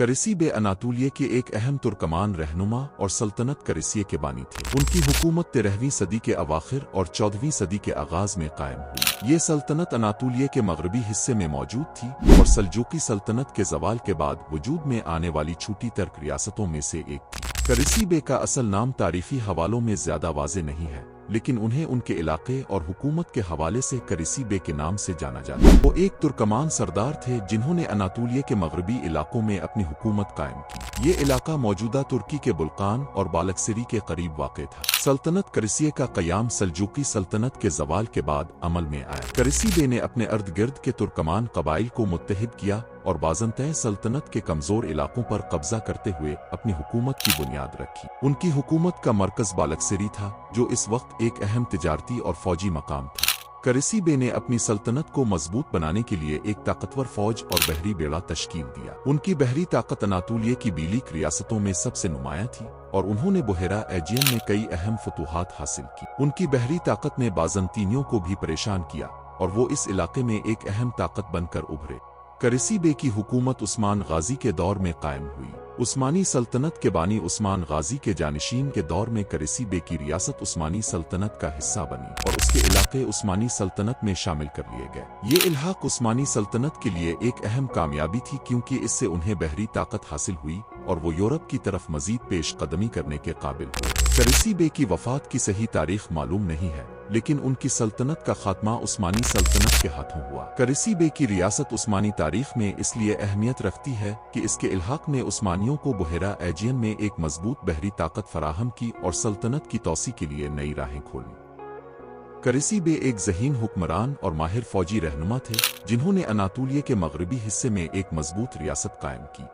करिसी बे Anatolia के एक अहम तुर्कमान रहनुमा और सल्तनत करिसिया के बानी थे। उनकी हुकूमत 13वीं सदी के अवाखिर और 14वीं सदी के आगाज में कायम हुई। ये सल्तनत अनातोलिया के मगरबी हिस्से में मौजूद थी और सल्जूकी सल्तनत के जवाल के बाद वजूद में आने वाली छोटी तर्क रियासतों में से एक थी। करिसी बे का असल नाम तारीखी हवालों में ज्यादा वाज़े नहीं है, लेकिन उन्हें उनके इलाके और हुकूमत के हवाले से करिसी बे के नाम से जाना जाता है। वो एक तुर्कमान सरदार थे जिन्होंने अनातोलिया के मगरबी इलाकों में अपनी हुकूमत कायम की। ये इलाका मौजूदा तुर्की के बुल्कान और बालकसिरी के करीब वाक़ था। सल्तनत करिसिया का क़याम सल्जूकी सल्तनत के जवाल के बाद अमल में आया। करिसी बे ने अपने अर्द गिर्द के तुर्कमान कबाइल को मुत्तहिद किया और बाज़ंतैन सल्तनत के कमजोर इलाकों पर कब्जा करते हुए अपनी हुकूमत की बुनियाद रखी। उनकी हुकूमत का मरकज बालकसिरी था, जो इस वक्त एक अहम तिजारती और फौजी मकाम था। करिसी बे ने अपनी सल्तनत को मजबूत बनाने के लिए एक ताकतवर फौज और बहरी बेड़ा तश्कील दिया। उनकी बहरी ताकत अनातोलिया की बीलिक रियासतों में सबसे नुमायां थी और उन्होंने बुहेरा एजियन में कई अहम फतूहात हासिल की। उनकी बहरी ताकत ने बाज़ंतीनियों को भी परेशान किया और वो इस इलाके में एक अहम ताकत बनकर उभरे। करिसी बे की हुकूमत उस्मान गाजी के दौर में कायम हुई। उस्मानी सल्तनत के बानी उस्मान गाजी के जानशीन के दौर में करिसी बे की रियासत उस्मानी सल्तनत का हिस्सा बनी और उसके इलाके उस्मानी सल्तनत में शामिल कर लिए गए। ये इल्हाक उस्मानी सल्तनत के लिए एक अहम कामयाबी थी, क्योंकि इससे उन्हें बहरी ताकत हासिल हुई और वो यूरोप की तरफ मजीद पेश कदमी करने के काबिल हुए। करिसी बे की वफात की सही तारीख मालूम नहीं है, लेकिन उनकी सल्तनत का खात्मा उस्मानी सल्तनत के हाथों हुआ। करिसी बे की रियासत उस्मानी तारीख में इसलिए अहमियत रखती है कि इसके इल्हाक ने उस्मानियों को बुहेरा एजियन में एक मजबूत बहरी ताकत फराहम की और सल्तनत की तौसी के लिए नई राहें खोली। करिसी बे एक ज़हीन हुक्मरान और माहिर फौजी रहनुमा थे, जिन्होंने अनातोलिया के मगरबी हिस्से में एक मजबूत रियासत कायम की।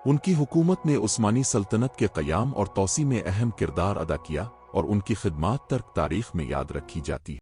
उनकी हुकूमत ने उस्मानी सल्तनत के क़याम और तौसी में अहम किरदार अदा किया और उनकी खिदमात तर्क तारीख में याद रखी जाती है।